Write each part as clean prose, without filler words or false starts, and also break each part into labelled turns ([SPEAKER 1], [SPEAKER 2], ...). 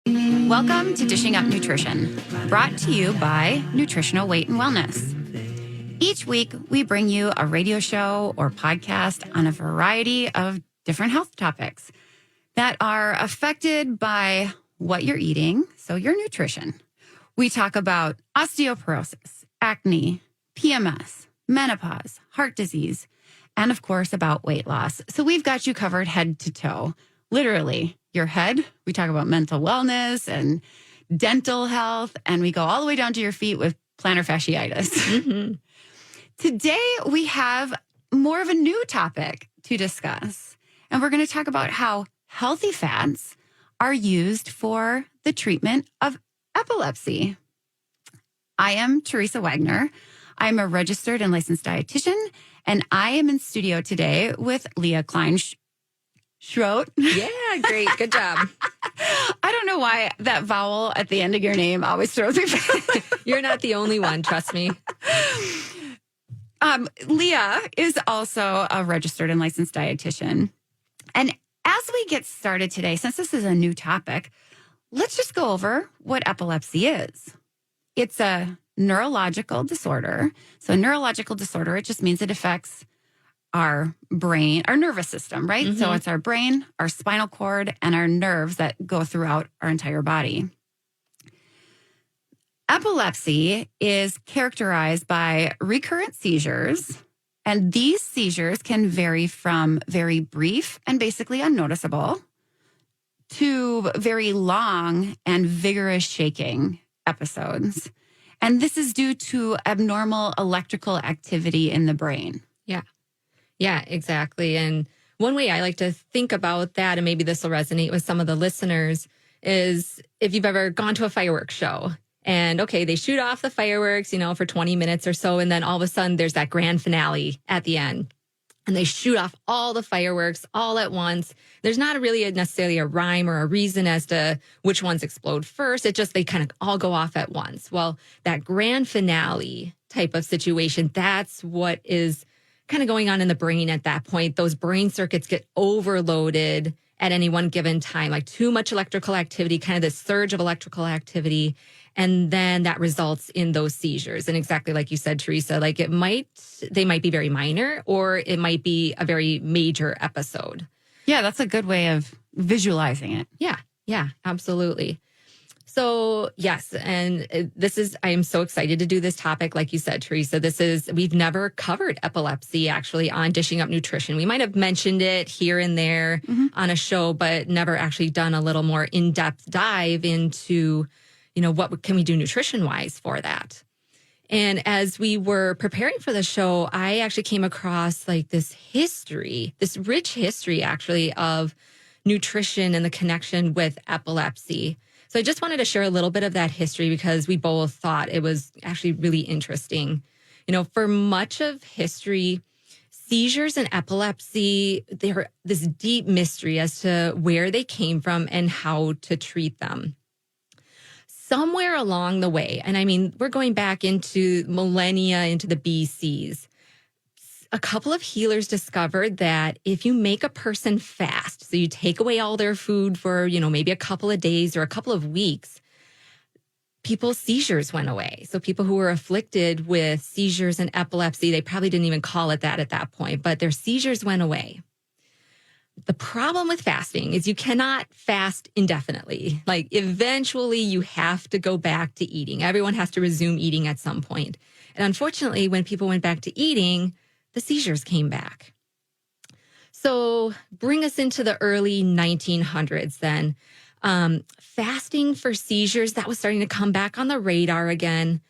[SPEAKER 1] Welcome to Dishing Up Nutrition, brought to you by Nutritional Weight and Wellness. Each week, we bring you a radio show or podcast on a variety of different health topics that are affected by what you're eating, so your nutrition. We talk about osteoporosis, acne, PMS, menopause, heart disease, and of course about weight loss. So we've got you covered head to toe, literally your head. We talk about mental wellness and dental health, and we go all the way down to your feet with plantar fasciitis. Mm-hmm. Today, we have more of a new topic to discuss, and we're going to talk about how healthy fats are used for the treatment of epilepsy. I am Teresa Wagner. I'm a registered and licensed dietitian, and I am in studio today with Leah Klein-Schrodt.
[SPEAKER 2] Yeah, great. Good job.
[SPEAKER 1] I don't know why that vowel at the end of your name always throws me back.
[SPEAKER 2] You're not the only one, trust me.
[SPEAKER 1] Leah is also a registered and licensed dietitian. And as we get started today, since this is a new topic, let's just go over what epilepsy is. It's a neurological disorder. So a neurological disorder, it just means it affects our brain, our nervous system, right? Mm-hmm. So it's our brain, our spinal cord, and our nerves that go throughout our entire body. Epilepsy is characterized by recurrent seizures, and these seizures can vary from very brief and basically unnoticeable to very long and vigorous shaking episodes. And this is due to abnormal electrical activity in the brain.
[SPEAKER 2] Yeah, exactly. And one way I like to think about that, and maybe this will resonate with some of the listeners, is if you've ever gone to a fireworks show and, okay, they shoot off the fireworks, for 20 minutes or so, and then all of a sudden there's that grand finale at the end. And they shoot off all the fireworks all at once. There's not really necessarily a rhyme or a reason as to which ones explode first. It just, they kind of all go off at once. Well, that grand finale type of situation, that's what is kind of going on in the brain at that point. Those brain circuits get overloaded at any one given time, like too much electrical activity, kind of this surge of electrical activity. And then that results in those seizures. And exactly like you said, Teresa, like they might be very minor, or it might be a very major episode.
[SPEAKER 1] Yeah, that's a good way of visualizing it.
[SPEAKER 2] Yeah, absolutely. So yes, and I am so excited to do this topic. Like you said, Teresa, we've never covered epilepsy actually on Dishing Up Nutrition. We might have mentioned it here and there on a show, but never actually done a little more in-depth dive into what can we do nutrition-wise for that? And as we were preparing for the show, I actually came across this rich history actually of nutrition and the connection with epilepsy. So I just wanted to share a little bit of that history because we both thought it was actually really interesting. For much of history, seizures and epilepsy, they're this deep mystery as to where they came from and how to treat them. Somewhere along the way, and I mean, we're going back into millennia, into the BCs, a couple of healers discovered that if you make a person fast, so you take away all their food for, maybe a couple of days or a couple of weeks, people's seizures went away. So people who were afflicted with seizures and epilepsy, they probably didn't even call it that at that point, but their seizures went away. The problem with fasting is you cannot fast indefinitely. Eventually you have to go back to eating. Everyone has to resume eating at some point. And unfortunately, when people went back to eating, the seizures came back. So bring us into the early 1900s then. Fasting for seizures, that was starting to come back on the radar again.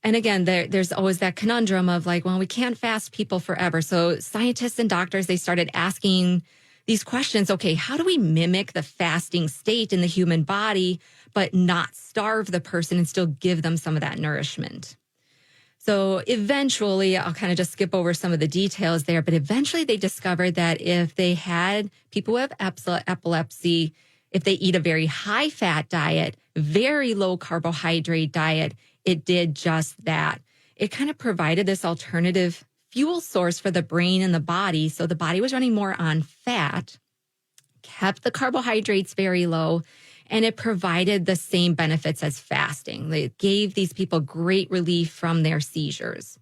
[SPEAKER 2] And again, there's always that conundrum of we can't fast people forever. So scientists and doctors, they started asking these questions. Okay, how do we mimic the fasting state in the human body, but not starve the person and still give them some of that nourishment? So eventually, I'll kind of just skip over some of the details there, but eventually they discovered that if they had people who have epilepsy, if they eat a very high fat diet, very low carbohydrate diet, it did just that. It kind of provided this alternative fuel source for the brain and the body. So the body was running more on fat, kept the carbohydrates very low, and it provided the same benefits as fasting. It gave these people great relief from their seizures.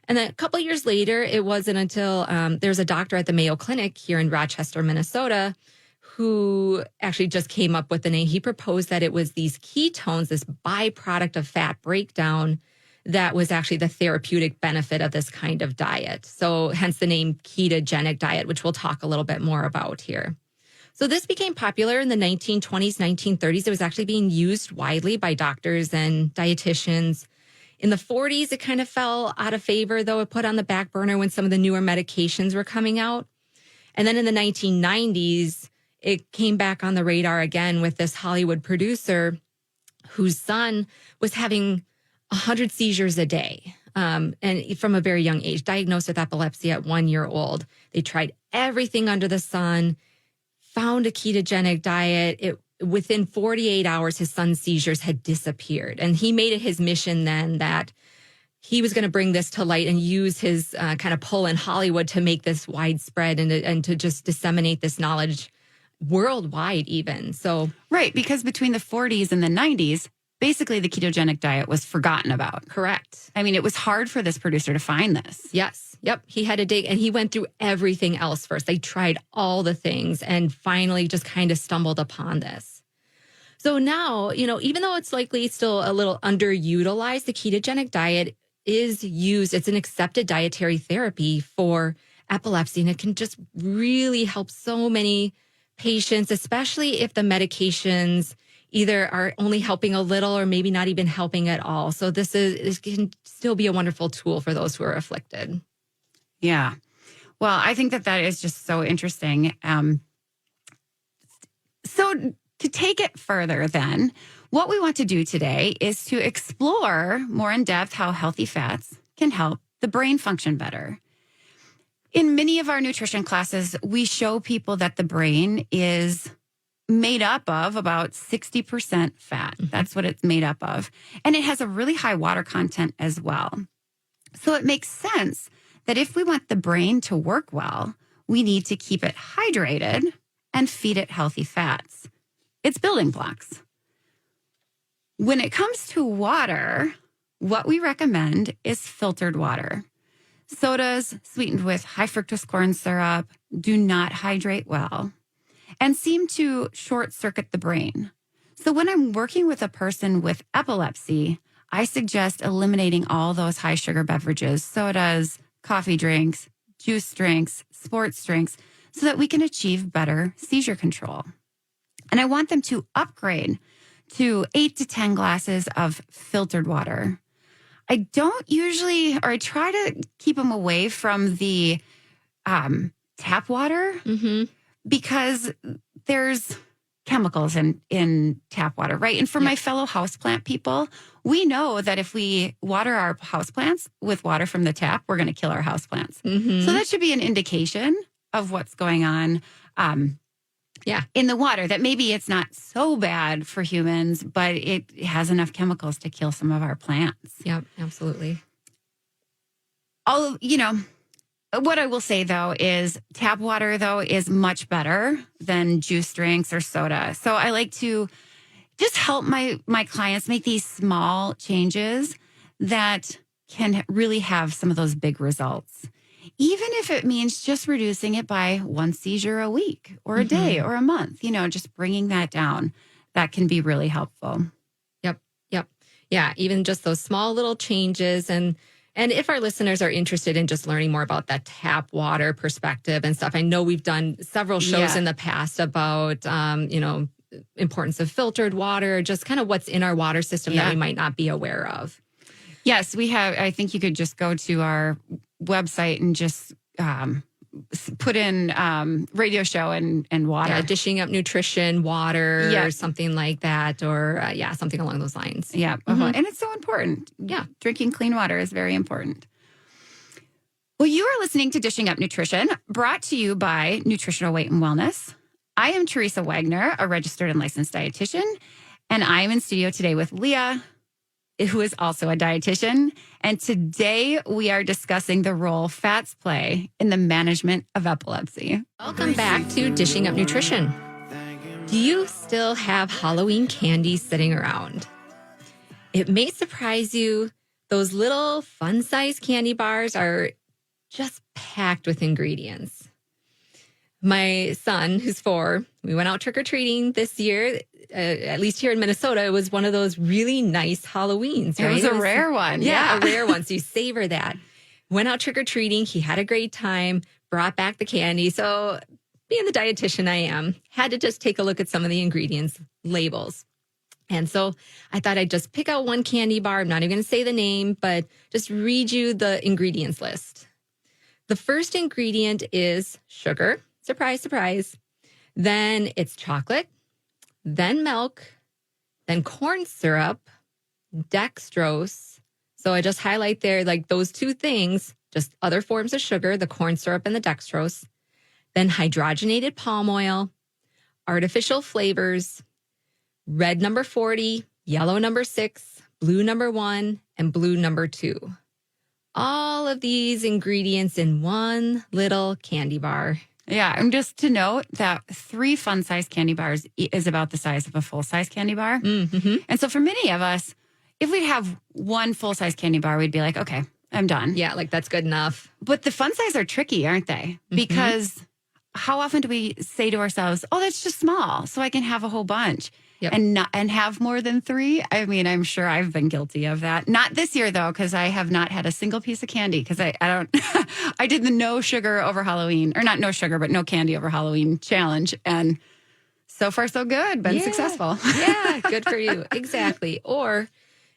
[SPEAKER 2] And then a couple of years later, it wasn't until there's a doctor at the Mayo Clinic here in Rochester, Minnesota, who actually just came up with the name. He proposed that it was these ketones, this byproduct of fat breakdown, that was actually the therapeutic benefit of this kind of diet. So hence the name ketogenic diet, which we'll talk a little bit more about here. So this became popular in the 1920s, 1930s. It was actually being used widely by doctors and dietitians. In the 40s, it kind of fell out of favor, though it put on the back burner when some of the newer medications were coming out. And then in the 1990s, it came back on the radar again with this Hollywood producer whose son was having 100 seizures a day, and from a very young age, diagnosed with epilepsy at 1 year old. They tried everything under the sun, found a ketogenic diet. Within 48 hours, his son's seizures had disappeared. And he made it his mission then that he was going to bring this to light and use his kind of pull in Hollywood to make this widespread and to just disseminate this knowledge worldwide even. So
[SPEAKER 1] Right, because between the 40s and the 90s, basically the ketogenic diet was forgotten about.
[SPEAKER 2] correct.
[SPEAKER 1] I mean, it was hard for this producer to find this.
[SPEAKER 2] Yes. Yep. He had to dig and he went through everything else first. They tried all the things and finally just kind of stumbled upon this. So now, even though it's likely still a little underutilized, the ketogenic diet is used. It's an accepted dietary therapy for epilepsy, and it can just really help so many patients, especially if the medications either are only helping a little or maybe not even helping at all. So this can still be a wonderful tool for those who are afflicted.
[SPEAKER 1] Yeah. Well, I think that is just so interesting. So to take it further then, what we want to do today is to explore more in depth how healthy fats can help the brain function better. In many of our nutrition classes, we show people that the brain is made up of about 60% fat. That's what it's made up of. And it has a really high water content as well. So it makes sense that if we want the brain to work well, we need to keep it hydrated and feed it healthy fats. It's building blocks. When it comes to water, what we recommend is filtered water. Sodas sweetened with high fructose corn syrup do not hydrate well and seem to short circuit the brain. So when I'm working with a person with epilepsy, I suggest eliminating all those high sugar beverages, sodas, coffee drinks, juice drinks, sports drinks, so that we can achieve better seizure control. And I want them to upgrade to 8 to 10 glasses of filtered water. I don't usually, or I try to keep them away from the tap water because there's chemicals in tap water, right? And for my fellow houseplant people, we know that if we water our houseplants with water from the tap, we're going to kill our houseplants. So that should be an indication of what's going on in the water, that maybe it's not so bad for humans, but it has enough chemicals to kill some of our plants.
[SPEAKER 2] Yep, absolutely.
[SPEAKER 1] What I will say, though, is tap water, though, is much better than juice drinks or soda. So I like to just help my clients make these small changes that can really have some of those big results. Even if it means just reducing it by 1 seizure a week or a day or a month, just bringing that down, that can be really helpful.
[SPEAKER 2] Yep. Yeah, even just those small little changes. And if our listeners are interested in just learning more about that tap water perspective and stuff, I know we've done several shows in the past about, importance of filtered water, just kind of what's in our water system that we might not be aware of.
[SPEAKER 1] Yes, we have. I think you could just go to our website and just put in radio show and water.
[SPEAKER 2] Yeah, dishing up nutrition, water, or something like that, or something along those lines.
[SPEAKER 1] Yeah, and it's so important. Yeah, drinking clean water is very important. Well, you are listening to Dishing Up Nutrition, brought to you by Nutritional Weight and Wellness. I am Teresa Wagner, a registered and licensed dietitian, and I am in studio today with Leah, who is also a dietitian. And today we are discussing the role fats play in the management of epilepsy.
[SPEAKER 2] Welcome back to Dishing Up Nutrition. Do you still have Halloween candy sitting around? It may surprise you, those little fun-sized candy bars are just packed with ingredients. My son, who's 4, we went out trick-or-treating this year. At least here in Minnesota, it was one of those really nice Halloweens, right?
[SPEAKER 1] It was a rare one.
[SPEAKER 2] Yeah, a rare one. So you savor that. Went out trick-or-treating. He had a great time, brought back the candy. So being the dietitian I am, had to just take a look at some of the ingredients labels. And so I thought I'd just pick out one candy bar. I'm not even going to say the name, but just read you the ingredients list. The first ingredient is sugar. Surprise, surprise. Then it's chocolate, then milk, then corn syrup, dextrose. So I just highlight there like those two things, just other forms of sugar, the corn syrup and the dextrose. Then hydrogenated palm oil, artificial flavors, red number 40, yellow number 6, blue number 1, and blue number 2. All of these ingredients in one little candy bar.
[SPEAKER 1] Yeah, and just to note that 3 fun-size candy bars is about the size of a full-size candy bar.
[SPEAKER 2] Mm-hmm.
[SPEAKER 1] And so for many of us, if we'd have one full-size candy bar, we'd be like, okay, I'm done.
[SPEAKER 2] Yeah, like that's good enough.
[SPEAKER 1] But the fun size are tricky, aren't they? Because how often do we say to ourselves, oh, that's just small, so I can have a whole bunch.
[SPEAKER 2] Yep.
[SPEAKER 1] And have more than 3. I mean, I'm sure I've been guilty of that. Not this year, though, because I have not had a single piece of candy because I don't, I did the no sugar over Halloween, or not no sugar, but no candy over Halloween challenge. And so far, so good. Been successful.
[SPEAKER 2] Yeah, good for you. Exactly. Or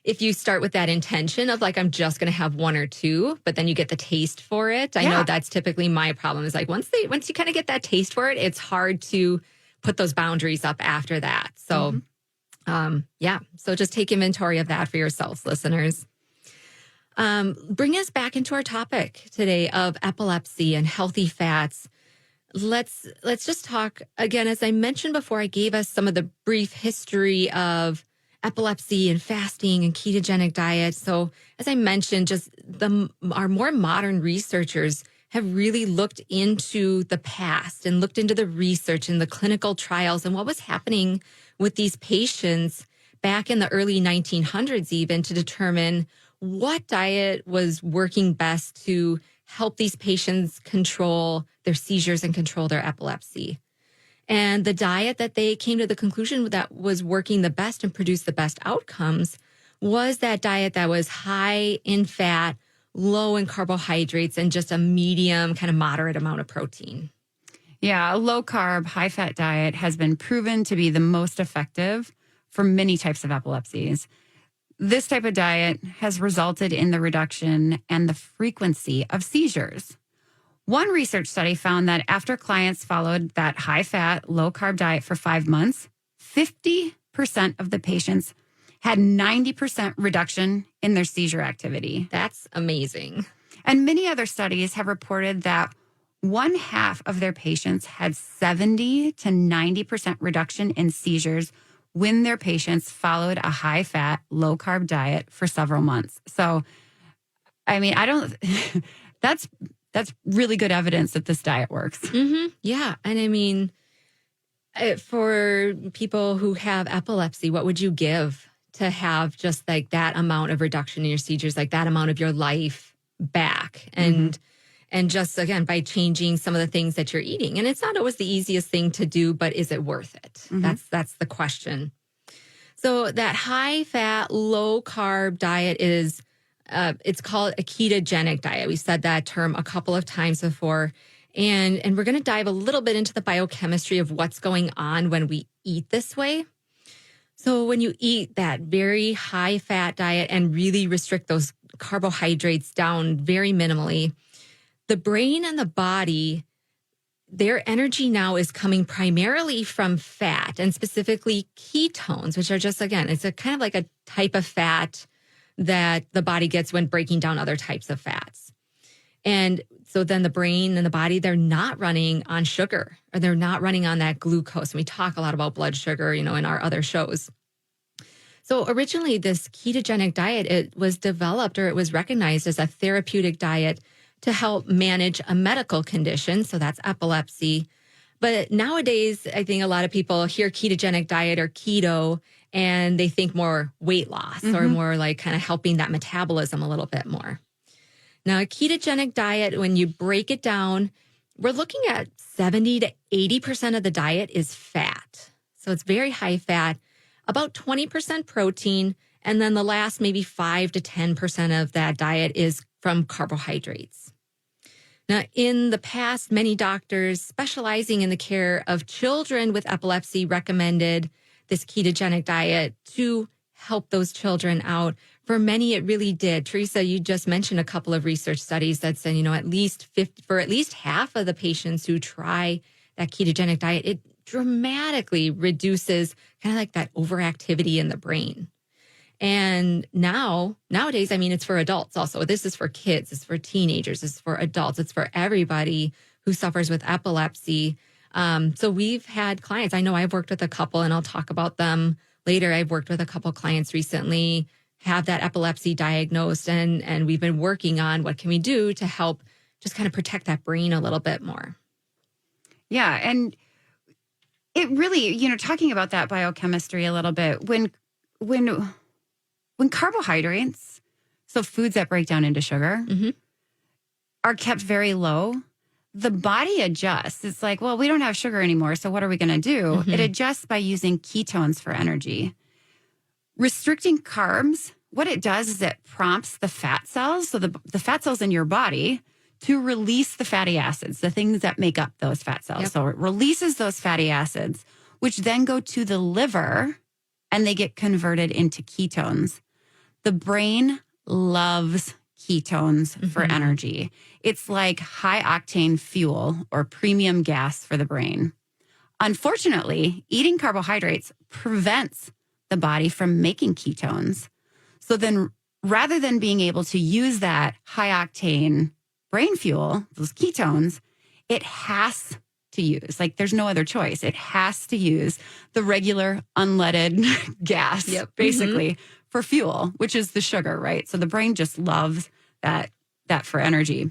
[SPEAKER 2] if you start with that intention of like, I'm just going to have 1 or 2, but then you get the taste for it. I know that's typically my problem is like once you kind of get that taste for it, it's hard to put those boundaries up after that. So, so just take inventory of that for yourselves, listeners. Bring us back into our topic today of epilepsy and healthy fats. Let's just talk again, as I mentioned before, I gave us some of the brief history of epilepsy and fasting and ketogenic diet. So as I mentioned, just our more modern researchers have really looked into the past and looked into the research and the clinical trials and what was happening with these patients back in the early 1900s even to determine what diet was working best to help these patients control their seizures and control their epilepsy. And the diet that they came to the conclusion that was working the best and produced the best outcomes was that diet that was high in fat, low in carbohydrates, and just a medium, kind of moderate amount of protein.
[SPEAKER 1] Yeah, a low-carb, high-fat diet has been proven to be the most effective for many types of epilepsies. This type of diet has resulted in the reduction and the frequency of seizures. One research study found that after clients followed that high-fat, low-carb diet for 5 months, 50% of the patients had 90% reduction in their seizure activity.
[SPEAKER 2] That's amazing.
[SPEAKER 1] And many other studies have reported that 1/2 of their patients had 70 to 90% reduction in seizures when their patients followed a high-fat, low-carb diet for several months. So, I mean, that's really good evidence that this diet works.
[SPEAKER 2] Mm-hmm. Yeah. And I mean, for people who have epilepsy, what would you give to have just like that amount of reduction in your seizures, like that amount of your life back? And just, again, by changing some of the things that you're eating. And it's not always the easiest thing to do, but is it worth it? That's the question. So that high-fat, low-carb diet is, it's called a ketogenic diet. We said that term a couple of times before. And we're going to dive a little bit into the biochemistry of what's going on when we eat this way. So when you eat that very high-fat diet and really restrict those carbohydrates down very minimally, the brain and the body, their energy now is coming primarily from fat and specifically ketones, which are just, again, it's a kind of like a type of fat that the body gets when breaking down other types of fats. And so then the brain and the body, they're not running on sugar or they're not running on that glucose. And we talk a lot about blood sugar, in our other shows. So originally this ketogenic diet, it was developed or it was recognized as a therapeutic diet to help manage a medical condition. So that's epilepsy, But nowadays, I think a lot of people hear ketogenic diet or keto and they think more weight loss or more like kind of helping that metabolism a little bit more. Now, a ketogenic diet, when you break it down, we're looking at 70 to 80% of the diet is fat. So it's very high fat, about 20% protein, and then the last maybe 5 to 10% of that diet is from carbohydrates. Now, in the past, many doctors specializing in the care of children with epilepsy recommended this ketogenic diet to help those children out. For many, it really did. Teresa, you just mentioned a couple of research studies that said, at least for at least half of the patients who try that ketogenic diet, it dramatically reduces kind of like that overactivity in the brain. And nowadays, it's for adults also. This is for kids, it's for teenagers, it's for adults, it's for everybody who suffers with epilepsy. So we've had clients, I know I've worked with a couple and I'll talk about them later. I've worked with a couple clients recently, have that epilepsy diagnosed, and we've been working on what can we do to help just kind of protect that brain a little bit more.
[SPEAKER 1] Yeah. And it really, talking about that biochemistry a little bit, when carbohydrates, so foods that break down into sugar, are kept very low, the body adjusts. It's like, well, we don't have sugar anymore, so what are we going to do? It adjusts by using ketones for energy. Restricting carbs, what it does is it prompts the fat cells, so the fat cells in your body, to release the fatty acids, the things that make up those fat cells.
[SPEAKER 2] Yep.
[SPEAKER 1] So it releases those fatty acids, which then go to the liver, and they get converted into ketones. The brain loves ketones for energy. It's like high octane fuel or premium gas for the brain. Unfortunately, eating carbohydrates prevents the body from making ketones. So then rather than being able to use that high octane brain fuel, those ketones, it has to use, like there's no other choice. It has to use the regular unleaded gas, basically, for fuel, which is the sugar, right? So the brain just loves that for energy.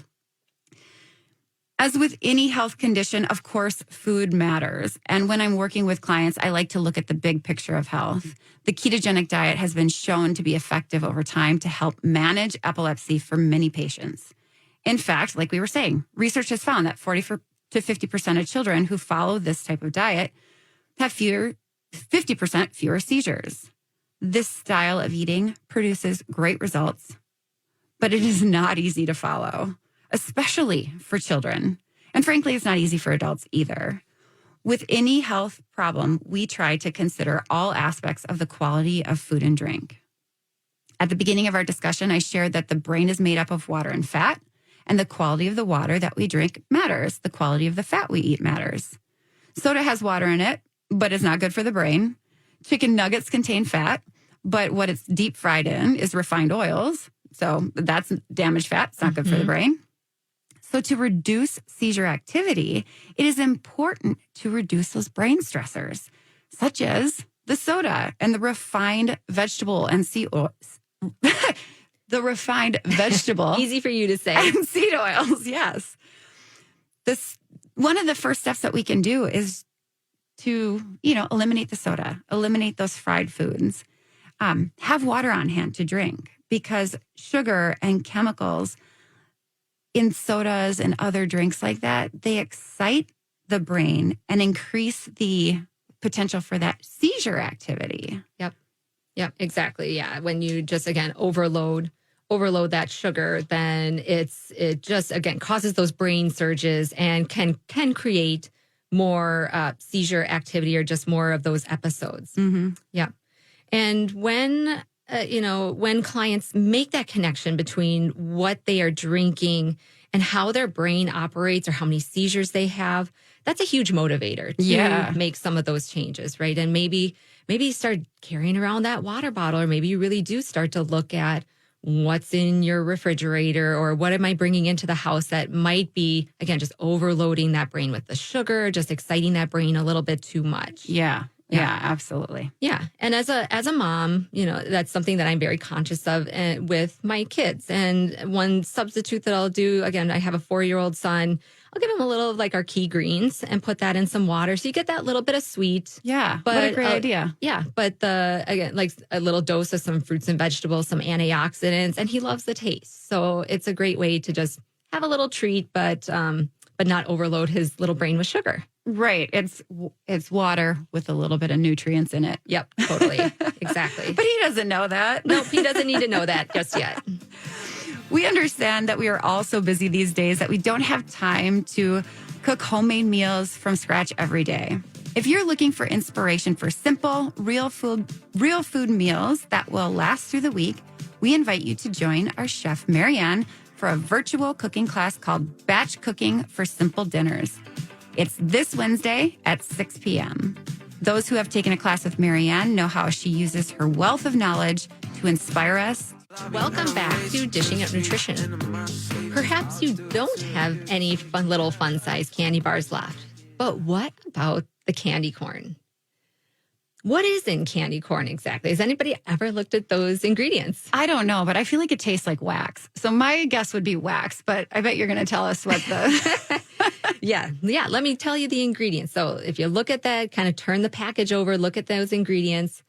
[SPEAKER 1] As with any health condition, of course, food matters. And when I'm working with clients, I like to look at the big picture of health. The ketogenic diet has been shown to be effective over time to help manage epilepsy for many patients. In fact, like we were saying, research has found that 40 to 50% of children who follow this type of diet have 50% fewer seizures. This style of eating produces great results, but it is not easy to follow, especially for children. And frankly, it's not easy for adults either. With any health problem, we try to consider all aspects of the quality of food and drink. At the beginning of our discussion, I shared that the brain is made up of water and fat, and the quality of the water that we drink matters. The quality of the fat we eat matters. Soda has water in it, but it's not good for the brain. Chicken nuggets contain fat, but what it's deep fried in is refined oils. So that's damaged fat. It's not good for the brain. So to reduce seizure activity, it is important to reduce those brain stressors, such as the soda and the refined vegetable and seed oils. The refined vegetable.
[SPEAKER 2] Easy for you to say.
[SPEAKER 1] And seed oils, yes. One of the first steps that we can do is to, eliminate the soda, eliminate those fried foods. Have water on hand to drink, because sugar and chemicals in sodas and other drinks like that, they excite the brain and increase the potential for that seizure activity.
[SPEAKER 2] Yep, exactly. Yeah. When you just, again, overload that sugar, then it just, again, causes those brain surges and can create more seizure activity or just more of those episodes. Yeah. And when clients make that connection between what they are drinking and how their brain operates or how many seizures they have, that's a huge motivator to make some of those changes, right? And maybe start carrying around that water bottle, or maybe you really do start to look at what's in your refrigerator or what am I bringing into the house that might be, again, just overloading that brain with the sugar, just exciting that brain a little bit too much.
[SPEAKER 1] Yeah. Yeah, absolutely.
[SPEAKER 2] Yeah. And as a mom, that's something that I'm very conscious of with my kids. And one substitute that I'll do, again, I have a 4-year-old son. I'll give him a little of like our key greens and put that in some water. So you get that little bit of sweet.
[SPEAKER 1] Yeah.
[SPEAKER 2] But,
[SPEAKER 1] what a great idea.
[SPEAKER 2] Yeah. But again, like a little dose of some fruits and vegetables, some antioxidants, and he loves the taste. So it's a great way to just have a little treat, but not overload his little brain with sugar.
[SPEAKER 1] Right. It's water with a little bit of nutrients in it.
[SPEAKER 2] Yep, totally. Exactly.
[SPEAKER 1] But he doesn't know that.
[SPEAKER 2] Nope, he doesn't need to know that just yet.
[SPEAKER 1] We understand that we are all so busy these days that we don't have time to cook homemade meals from scratch every day. If you're looking for inspiration for simple, real food meals that will last through the week, we invite you to join our chef, Marianne, for a virtual cooking class called Batch Cooking for Simple Dinners. It's this Wednesday at 6 p.m. Those who have taken a class with Marianne know how she uses her wealth of knowledge to inspire us.
[SPEAKER 2] Welcome back to Dishing Up Nutrition. Perhaps you don't have any fun-sized candy bars left, but what about the candy corn? What is in candy corn exactly? Has anybody ever looked at those ingredients?
[SPEAKER 1] I don't know, but I feel like it tastes like wax. So my guess would be wax, but I bet you're going to tell us what the...
[SPEAKER 2] Yeah. Let me tell you the ingredients. So if you look at that, kind of turn the package over, look at those ingredients.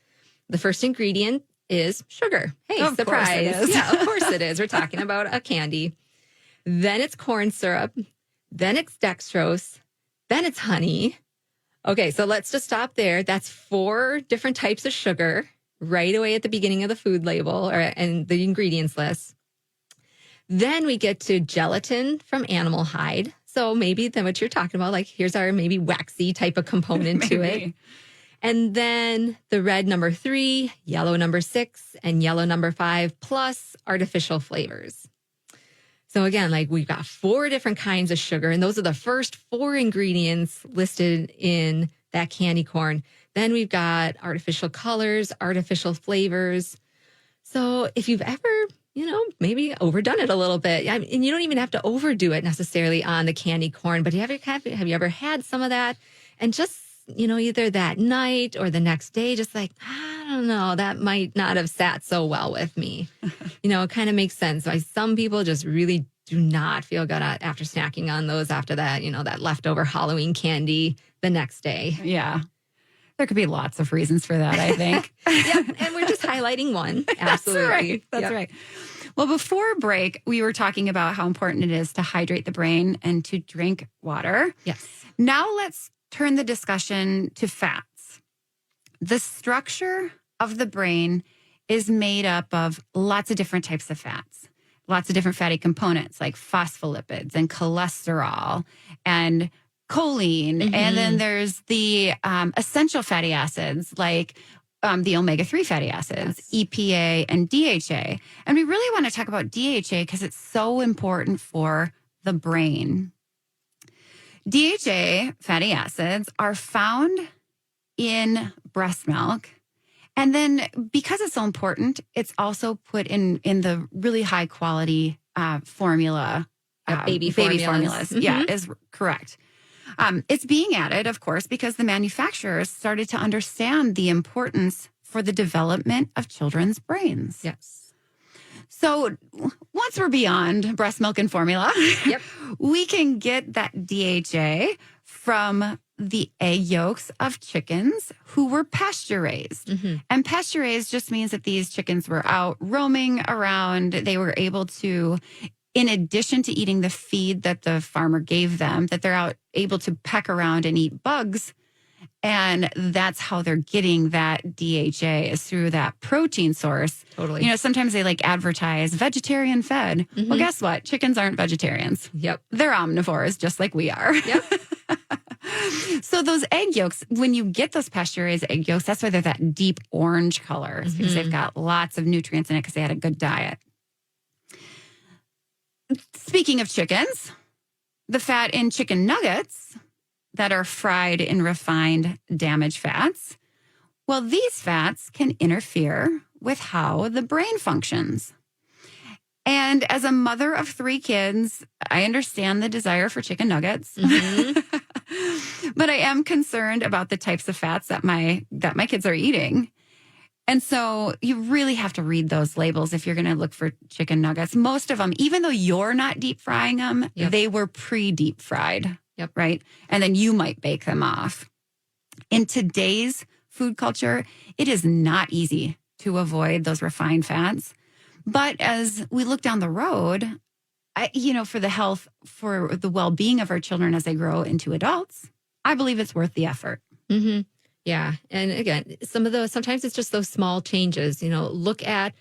[SPEAKER 2] The first ingredient is sugar. Hey,
[SPEAKER 1] of
[SPEAKER 2] surprise.
[SPEAKER 1] Course it is.
[SPEAKER 2] Yeah, of course it is. We're talking about a candy. Then it's corn syrup. Then it's dextrose. Then it's honey. Okay, so let's just stop there. That's 4 different types of sugar right away at the beginning of the food label and the ingredients list. Then we get to gelatin from animal hide. So maybe then what you're talking about, like here's our maybe waxy type of component to it. And then the red number 3, yellow number 6, and yellow number 5, plus artificial flavors. So again, like we've got 4 different kinds of sugar, and those are the first 4 ingredients listed in that candy corn. Then we've got artificial colors, artificial flavors. So if you've ever, maybe overdone it a little bit, and you don't even have to overdo it necessarily on the candy corn, but have you ever had some of that and just, either that night or the next day, just like, I don't know, that might not have sat so well with me. It kind of makes sense. Why some people just really do not feel good after snacking on those after that, that leftover Halloween candy the next day.
[SPEAKER 1] Yeah. There could be lots of reasons for that, I think.
[SPEAKER 2] Yeah, and we're just highlighting one. Absolutely.
[SPEAKER 1] That's right. Well, before break, we were talking about how important it is to hydrate the brain and to drink water.
[SPEAKER 2] Yes.
[SPEAKER 1] Now let's turn the discussion to fats. The structure of the brain is made up of lots of different types of fats, lots of different fatty components like phospholipids and cholesterol and choline. Mm-hmm. And then there's the essential fatty acids like the omega-3 fatty acids, yes. EPA and DHA. And we really want to talk about DHA because it's so important for the brain. DHA fatty acids are found in breast milk. And then because it's so important, it's also put in the really high quality formula.
[SPEAKER 2] Baby formulas.
[SPEAKER 1] Mm-hmm. Yeah, is correct. It's being added, of course, because the manufacturers started to understand the importance for the development of children's brains.
[SPEAKER 2] Yes.
[SPEAKER 1] So once we're beyond breast milk and formula,
[SPEAKER 2] yep.
[SPEAKER 1] we can get that DHA from the egg yolks of chickens who were pasture raised. Mm-hmm. And pasture raised just means that these chickens were out roaming around. They were able to, in addition to eating the feed that the farmer gave them, that they're out able to peck around and eat bugs. And that's how they're getting that DHA is through that protein source.
[SPEAKER 2] Totally.
[SPEAKER 1] Sometimes they advertise vegetarian fed. Mm-hmm. Well, guess what? Chickens aren't vegetarians.
[SPEAKER 2] Yep.
[SPEAKER 1] They're omnivores, just like we are.
[SPEAKER 2] Yep.
[SPEAKER 1] So those egg yolks, when you get those pasture-raised egg yolks, that's why they're that deep orange color. It's because they've got lots of nutrients in it because they had a good diet. Speaking of chickens, the fat in chicken nuggets that are fried in refined damaged fats, well, these fats can interfere with how the brain functions. And as a mother of 3 kids, I understand the desire for chicken nuggets. But I am concerned about the types of fats that my kids are eating. And so you really have to read those labels if you're going to look for chicken nuggets. Most of them, even though you're not deep frying them, they were pre-deep fried, right? And then you might bake them off. In today's food culture, it is not easy to avoid those refined fats. But as we look down the road, for the health, for the well-being of our children as they grow into adults, I believe it's worth the effort.
[SPEAKER 2] Mm-hmm. Yeah. And again, sometimes it's just those small changes, look at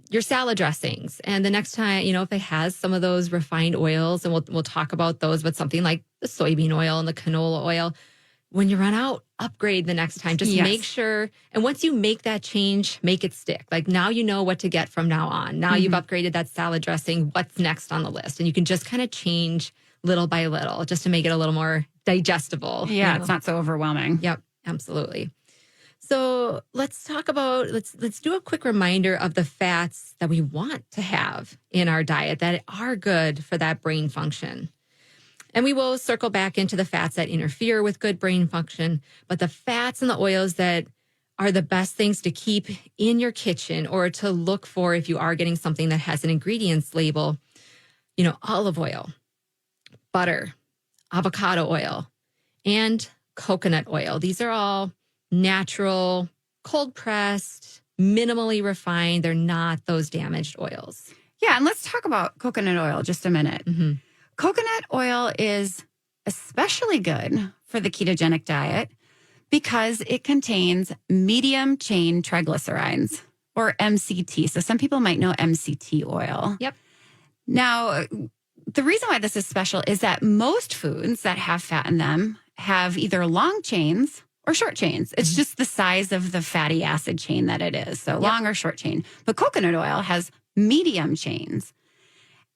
[SPEAKER 2] your salad dressings. And the next time, if it has some of those refined oils, and we'll talk about those, but something like the soybean oil and the canola oil, when you run out, upgrade the next time. Just make sure. And once you make that change, make it stick. Like now you know what to get from now on. Now you've upgraded that salad dressing. What's next on the list? And you can just kind of change little by little just to make it a little more digestible.
[SPEAKER 1] Yeah, it's not so overwhelming.
[SPEAKER 2] Yep. Absolutely. So let's do a quick reminder of the fats that we want to have in our diet that are good for that brain function. And we will circle back into the fats that interfere with good brain function, but the fats and the oils that are the best things to keep in your kitchen or to look for if you are getting something that has an ingredients label, olive oil, butter, avocado oil, and coconut oil. These are all natural, cold pressed, minimally refined. They're not those damaged oils.
[SPEAKER 1] Yeah. And let's talk about coconut oil just a minute.
[SPEAKER 2] Mm-hmm.
[SPEAKER 1] Coconut oil is especially good for the ketogenic diet because it contains medium chain triglycerides, or MCT. So some people might know MCT oil.
[SPEAKER 2] Yep.
[SPEAKER 1] Now, the reason why this is special is that most foods that have fat in them have either long chains or short chains. It's just the size of the fatty acid chain that it is. So long or short chain. But coconut oil has medium chains.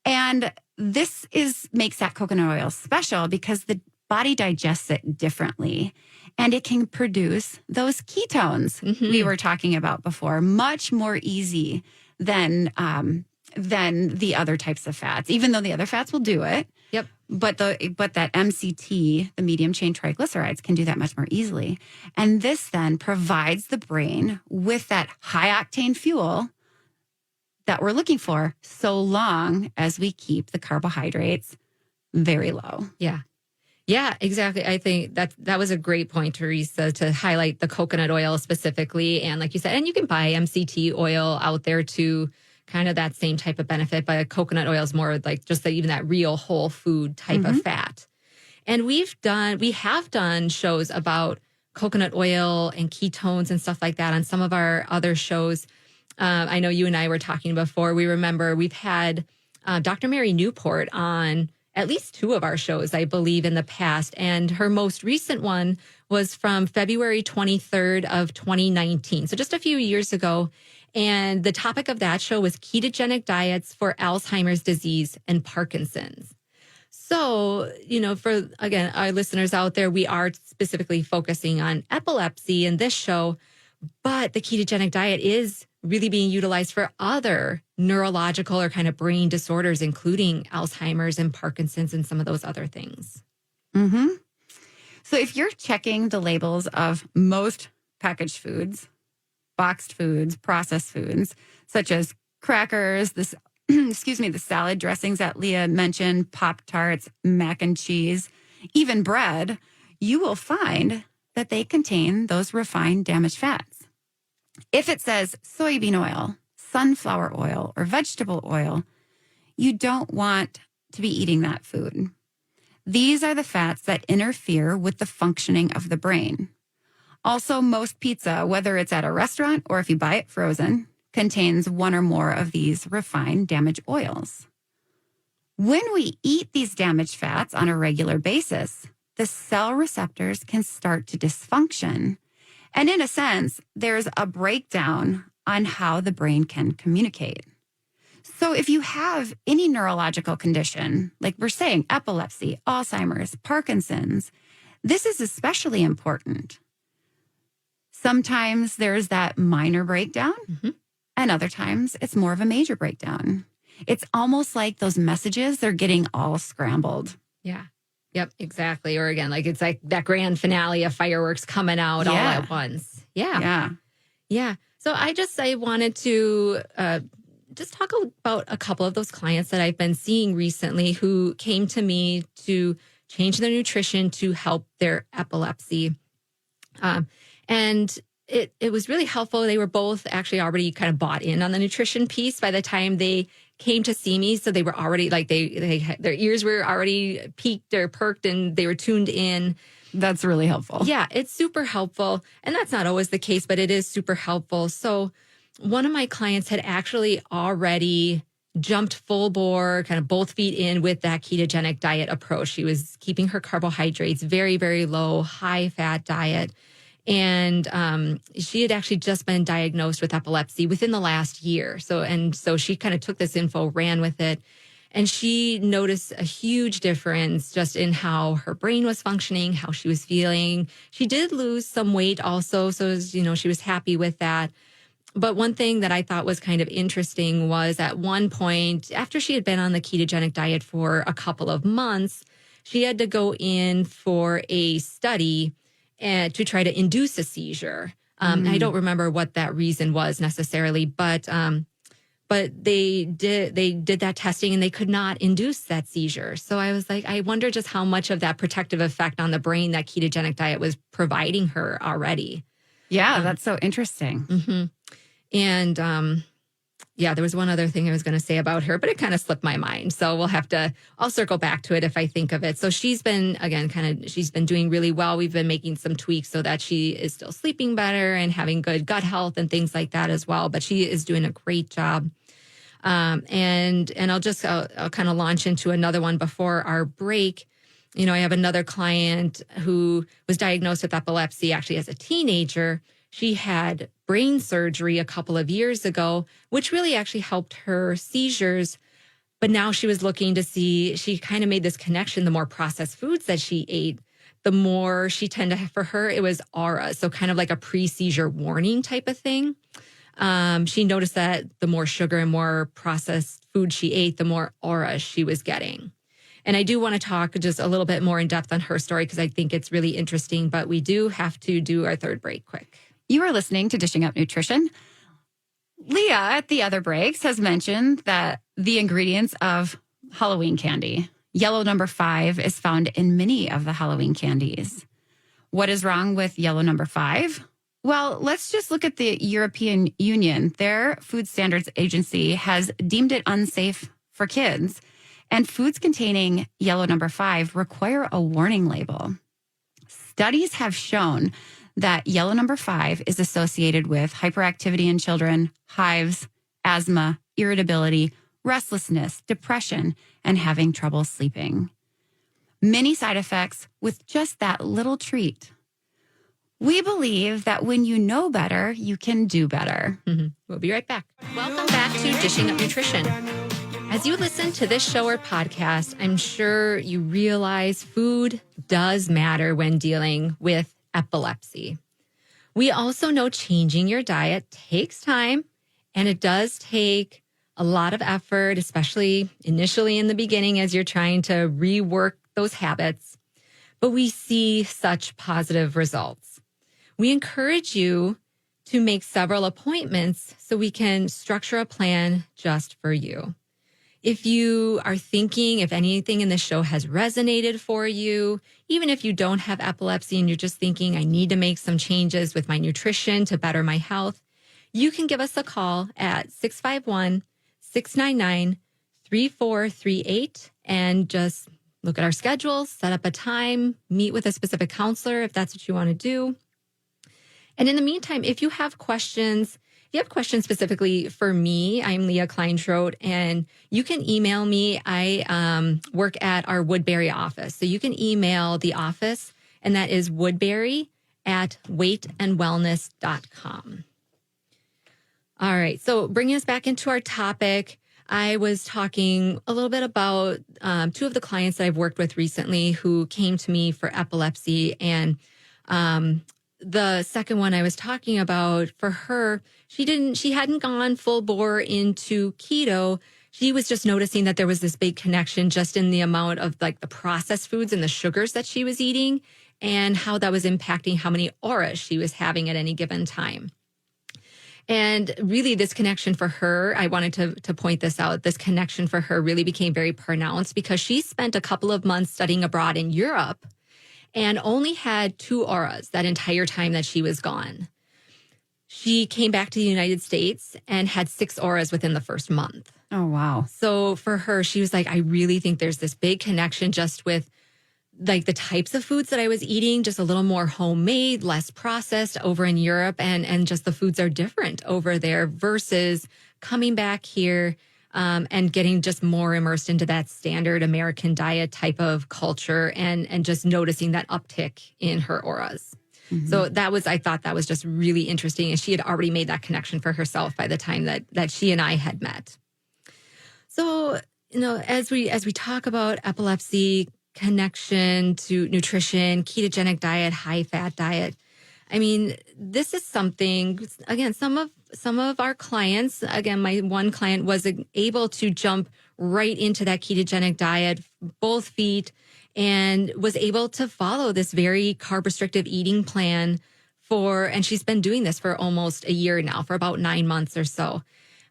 [SPEAKER 1] And this makes that coconut oil special because the body digests it differently. And it can produce those ketones we were talking about before, much more easy than the other types of fats, even though the other fats will do it.
[SPEAKER 2] Yep.
[SPEAKER 1] But that MCT, the medium chain triglycerides, can do that much more easily. And this then provides the brain with that high octane fuel that we're looking for, so long as we keep the carbohydrates very low.
[SPEAKER 2] Yeah. Yeah, exactly. I think that was a great point, Teresa, to highlight the coconut oil specifically. And like you said, and you can buy MCT oil out there too, kind of that same type of benefit, but coconut oil is more like just even that real whole food type of fat. And we have done shows about coconut oil and ketones and stuff like that on some of our other shows. I know you and I were talking before. We remember we've had Dr. Mary Newport on at least 2 of our shows, I believe, in the past. And her most recent one was from February 23rd of 2019. So just a few years ago. And the topic of that show was ketogenic diets for Alzheimer's disease and Parkinson's. So, for, again, our listeners out there, we are specifically focusing on epilepsy in this show, but the ketogenic diet is really being utilized for other neurological or kind of brain disorders, including Alzheimer's and Parkinson's and some of those other things.
[SPEAKER 1] Mm-hmm. So if you're checking the labels of most packaged foods, boxed foods, processed foods, such as crackers, the salad dressings that Leah mentioned, Pop-Tarts, mac and cheese, even bread, you will find that they contain those refined damaged fats. If it says soybean oil, sunflower oil, or vegetable oil, you don't want to be eating that food. These are the fats that interfere with the functioning of the brain. Also, most pizza, whether it's at a restaurant or if you buy it frozen, contains one or more of these refined damaged oils. When we eat these damaged fats on a regular basis, the cell receptors can start to dysfunction. And in a sense, there's a breakdown on how the brain can communicate. So if you have any neurological condition, like we're saying, epilepsy, Alzheimer's, Parkinson's, this is especially important. Sometimes there's that minor breakdown, and other times it's more of a major breakdown. It's almost like those messages, they're getting all scrambled.
[SPEAKER 2] Yeah. Yep, exactly. Or again, like it's like that grand finale of fireworks coming out all at once. Yeah.
[SPEAKER 1] Yeah.
[SPEAKER 2] Yeah. So I wanted to just talk about a couple of those clients that I've been seeing recently who came to me to change their nutrition to help their epilepsy. And it was really helpful. They were both actually already kind of bought in on the nutrition piece by the time they came to see me. So they were already like their ears were already peaked or perked and they were tuned in.
[SPEAKER 1] That's really helpful.
[SPEAKER 2] Yeah, it's super helpful. And that's not always the case, but it is super helpful. So one of my clients had actually already jumped full bore, kind of both feet in with that ketogenic diet approach. She was keeping her carbohydrates very, very low, high fat diet. And she had actually just been diagnosed with epilepsy within the last year. So she kind of took this info, ran with it. And she noticed a huge difference just in how her brain was functioning, how she was feeling. She did lose some weight also. So, she was happy with that. But one thing that I thought was kind of interesting was at one point, after she had been on the ketogenic diet for a couple of months, she had to go in for a study to try to induce a seizure. I don't remember what that reason was necessarily, but they did that testing and they could not induce that seizure. So I was like, I wonder just how much of that protective effect on the brain that ketogenic diet was providing her already.
[SPEAKER 1] Yeah, that's so interesting.
[SPEAKER 2] Mm-hmm. And there was one other thing I was going to say about her, but it kind of slipped my mind. So I'll circle back to it if I think of it. So she's been doing really well. We've been making some tweaks so that she is still sleeping better and having good gut health and things like that as well. But she is doing a great job. And I'll kind of launch into another one before our break. I have another client who was diagnosed with epilepsy actually as a teenager. She had brain surgery a couple of years ago, which really actually helped her seizures. But now she was looking to see, she kind of made this connection, the more processed foods that she ate, the more she tended to, for her, it was aura. So kind of like a pre-seizure warning type of thing. She noticed that the more sugar and more processed food she ate, the more aura she was getting. And I do want to talk just a little bit more in depth on her story because I think it's really interesting, but we do have to do our third break quick.
[SPEAKER 1] You are listening to Dishing Up Nutrition. Leah at the other breaks has mentioned that the ingredients of Halloween candy, yellow number 5, is found in many of the Halloween candies. What is wrong with yellow number 5? Well, let's just look at the European Union. Their Food Standards Agency has deemed it unsafe for kids, and foods containing yellow number 5 require a warning label. Studies have shown that yellow number 5 is associated with hyperactivity in children, hives, asthma, irritability, restlessness, depression, and having trouble sleeping. Many side effects with just that little treat. We believe that when you know better, you can do better.
[SPEAKER 2] Mm-hmm. We'll be right back. Welcome back to Dishing Up Nutrition. As you listen to this show or podcast, I'm sure you realize food does matter when dealing with epilepsy. We also know changing your diet takes time, and it does take a lot of effort, especially initially in the beginning as you're trying to rework those habits. But we see such positive results. We encourage you to make several appointments so we can structure a plan just for you. If you are thinking, if anything in the show has resonated for you, even if you don't have epilepsy and you're just thinking, I need to make some changes with my nutrition to better my health, you can give us a call at 651-699-3438 and just look at our schedules, set up a time, meet with a specific counselor if that's what you want to do. And in the meantime, if you have questions specifically for me, I'm Leah Kleinschrodt, and you can email me. I work at our Woodbury office. So you can email the office, and that is woodbury@weightandwellness.com. All right. So bringing us back into our topic, I was talking a little bit about two of the clients that I've worked with recently who came to me for epilepsy. And the second one I was talking about, for her, she hadn't gone full bore into keto. she was just noticing that there was this big connection just in the amount of like the processed foods and the sugars that she was eating and how that was impacting how many auras she was having at any given time. And really this connection for her, I wanted to point this out, this connection for her really became very pronounced because she spent a couple of months studying abroad in Europe and only had 2 auras that entire time that she was gone. She came back to the United States and had 6 auras within the first month.
[SPEAKER 1] Oh, wow.
[SPEAKER 2] So for her, she was like, I really think there's this big connection just with like the types of foods that I was eating, just a little more homemade, less processed over in Europe. And just the foods are different over there versus coming back here and getting just more immersed into that standard American diet type of culture and just noticing that uptick in her auras. Mm-hmm. So I thought that was just really interesting. And she had already made that connection for herself by the time that she and I had met. So, as we talk about epilepsy, connection to nutrition, ketogenic diet, high fat diet, I mean, this is something, again, some of our clients, again, my one client was able to jump right into that ketogenic diet, both feet, and was able to follow this very carb restrictive eating plan and she's been doing this for almost a year now, for about 9 months or so.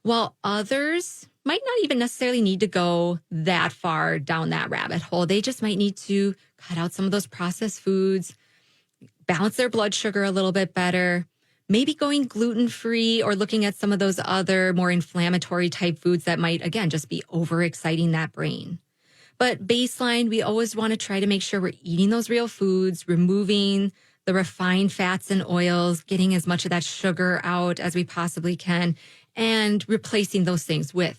[SPEAKER 2] While others might not even necessarily need to go that far down that rabbit hole. They just might need to cut out some of those processed foods, balance their blood sugar a little bit better, maybe going gluten-free or looking at some of those other more inflammatory type foods that might, again, just be overexciting that brain. But baseline, we always want to try to make sure we're eating those real foods, removing the refined fats and oils, getting as much of that sugar out as we possibly can, and replacing those things with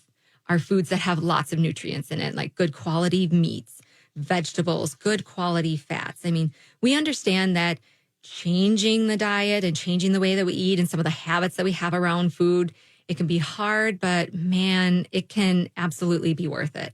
[SPEAKER 2] our foods that have lots of nutrients in it, like good quality meats, vegetables, good quality fats. I mean, we understand that changing the diet and changing the way that we eat and some of the habits that we have around food, it can be hard, but man, it can absolutely be worth it.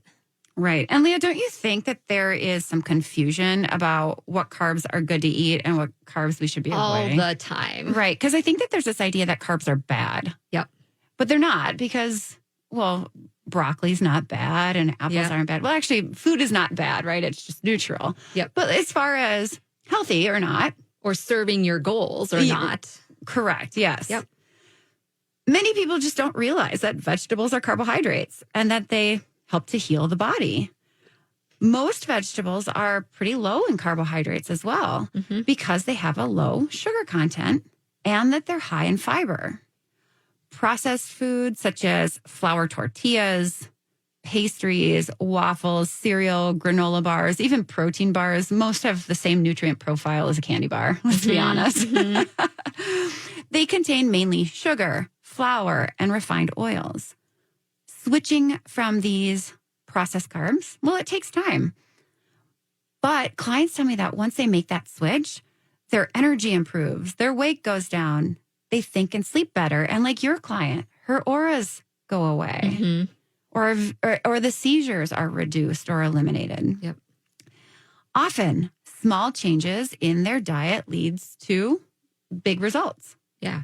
[SPEAKER 1] Right. And Leah, don't you think that there is some confusion about what carbs are good to eat and what carbs we should be avoiding?
[SPEAKER 2] All the time.
[SPEAKER 1] Right. Because I think that there's this idea that carbs are bad.
[SPEAKER 2] Yep.
[SPEAKER 1] But they're not because, well, broccoli's not bad and apples aren't bad. Well, actually, food is not bad, right? It's just neutral.
[SPEAKER 2] Yep.
[SPEAKER 1] But as far as healthy or not.
[SPEAKER 2] Or serving your goals or not.
[SPEAKER 1] Correct. Yes.
[SPEAKER 2] Yep.
[SPEAKER 1] Many people just don't realize that vegetables are carbohydrates and that they help to heal the body. Most vegetables are pretty low in carbohydrates as well because they have a low sugar content and that they're high in fiber. Processed foods such as flour tortillas, pastries, waffles, cereal, granola bars, even protein bars, most have the same nutrient profile as a candy bar, let's be honest. They contain mainly sugar, flour, and refined oils. Switching from these processed carbs, well, it takes time. But clients tell me that once they make that switch, their energy improves, their weight goes down, they think and sleep better. And like your client, her auras go away or the seizures are reduced or eliminated.
[SPEAKER 2] Yep.
[SPEAKER 1] Often small changes in their diet leads to big results.
[SPEAKER 2] Yeah.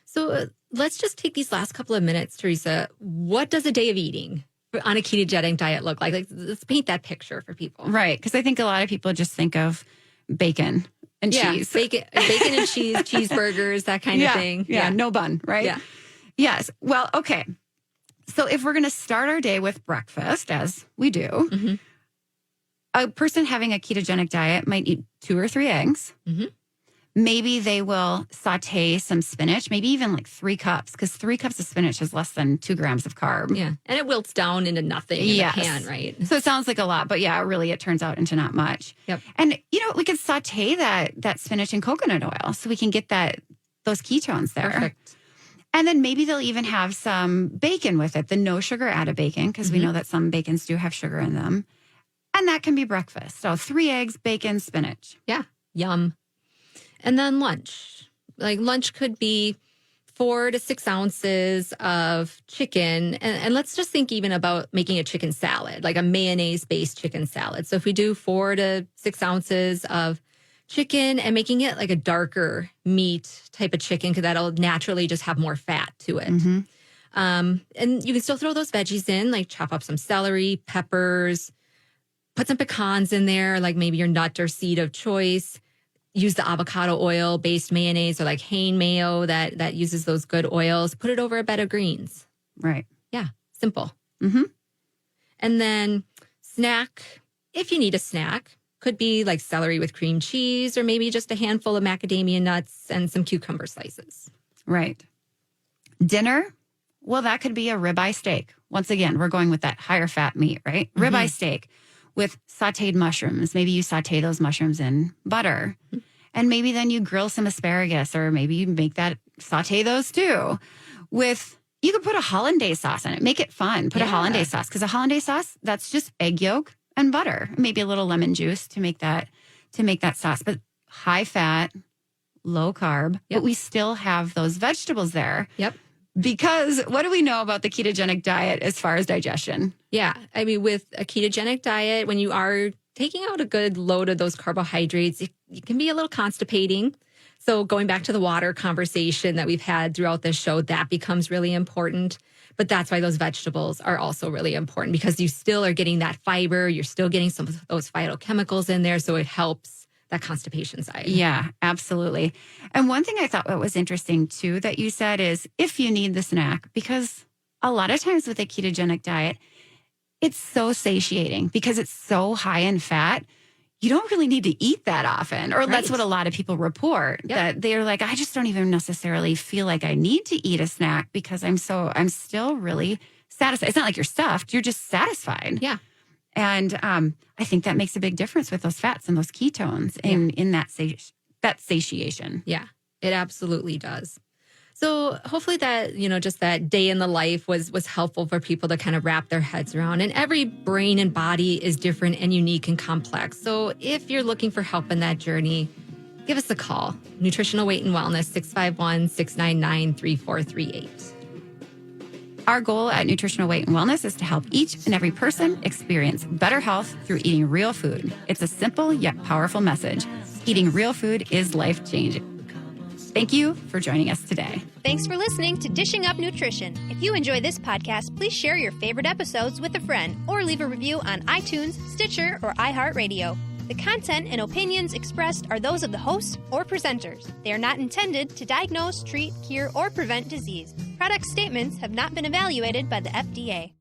[SPEAKER 2] So let's just take these last couple of minutes, Teresa. What does a day of eating on a ketogenic diet look like? Let's paint that picture for people.
[SPEAKER 1] Right. Because I think a lot of people just think of bacon and cheese.
[SPEAKER 2] Bacon and cheese, cheeseburgers, that kind of thing.
[SPEAKER 1] Yeah, no bun, right?
[SPEAKER 2] Yeah.
[SPEAKER 1] Yes. Well, okay. So if we're going to start our day with breakfast, as we do, a person having a ketogenic diet might eat 2 or 3 eggs. Maybe they will saute some spinach, maybe even like 3 cups, because 3 cups of spinach is less than 2 grams of carb.
[SPEAKER 2] Yeah. And it wilts down into nothing in the pan, right?
[SPEAKER 1] So it sounds like a lot, but yeah, really it turns out into not much.
[SPEAKER 2] Yep.
[SPEAKER 1] And, we could saute that spinach in coconut oil so we can get those ketones there.
[SPEAKER 2] Perfect.
[SPEAKER 1] And then maybe they'll even have some bacon with it, the no sugar added bacon, because we know that some bacons do have sugar in them. And that can be breakfast. So 3 eggs, bacon, spinach.
[SPEAKER 2] Yeah. Yum. And then lunch. Like lunch could be 4 to 6 ounces of chicken. And let's just think even about making a chicken salad, like a mayonnaise-based chicken salad. So if we do 4 to 6 ounces of chicken and making it like a darker meat type of chicken, because that'll naturally just have more fat to it. And you can still throw those veggies in, like chop up some celery, peppers, put some pecans in there, like maybe your nut or seed of choice. Use the avocado oil based mayonnaise or like Hain mayo that uses those good oils. Put it over a bed of greens.
[SPEAKER 1] Right.
[SPEAKER 2] Yeah. Simple.
[SPEAKER 1] Mm-hmm.
[SPEAKER 2] And then snack, if you need a snack, could be like celery with cream cheese or maybe just a handful of macadamia nuts and some cucumber slices.
[SPEAKER 1] Right. Dinner, well, that could be a ribeye steak. Once again, we're going with that higher fat meat, right?
[SPEAKER 2] Mm-hmm.
[SPEAKER 1] Ribeye steak with sauteed mushrooms. Maybe you saute those mushrooms in butter. And maybe then you grill some asparagus, or maybe you make that, saute those too. You could put a hollandaise sauce in it. Make it fun. Put a hollandaise sauce, because a hollandaise sauce, that's just egg yolk and butter. Maybe a little lemon juice to make that sauce. But high fat, low carb, but we still have those vegetables there.
[SPEAKER 2] Yep.
[SPEAKER 1] Because what do we know about the ketogenic diet as far as digestion?
[SPEAKER 2] Yeah. I mean, with a ketogenic diet, when you are taking out a good load of those carbohydrates, it can be a little constipating. So going back to the water conversation that we've had throughout this show, that becomes really important. But that's why those vegetables are also really important, because you still are getting that fiber. You're still getting some of those phytochemicals in there. So it helps that constipation side.
[SPEAKER 1] Yeah, absolutely. And one thing I thought that was interesting too that you said is if you need the snack, because a lot of times with a ketogenic diet, it's so satiating because it's so high in fat. You don't really need to eat that often, or that's what a lot of people report, that they're like, I just don't even necessarily feel like I need to eat a snack because I'm still really satisfied. It's not like you're stuffed. You're just satisfied.
[SPEAKER 2] Yeah.
[SPEAKER 1] And I think that makes a big difference with those fats and those ketones in that satiation.
[SPEAKER 2] Yeah, it absolutely does. So hopefully that, just that day in the life was helpful for people to kind of wrap their heads around. And every brain and body is different and unique and complex. So if you're looking for help in that journey, give us a call. Nutritional Weight and Wellness, 651-699-3438.
[SPEAKER 1] Our goal at Nutritional Weight and Wellness is to help each and every person experience better health through eating real food. It's a simple yet powerful message. Eating real food is life-changing. Thank you for joining us today.
[SPEAKER 3] Thanks for listening to Dishing Up Nutrition. If you enjoy this podcast, please share your favorite episodes with a friend or leave a review on iTunes, Stitcher, or iHeartRadio. The content and opinions expressed are those of the hosts or presenters. They are not intended to diagnose, treat, cure, or prevent disease. Product statements have not been evaluated by the FDA.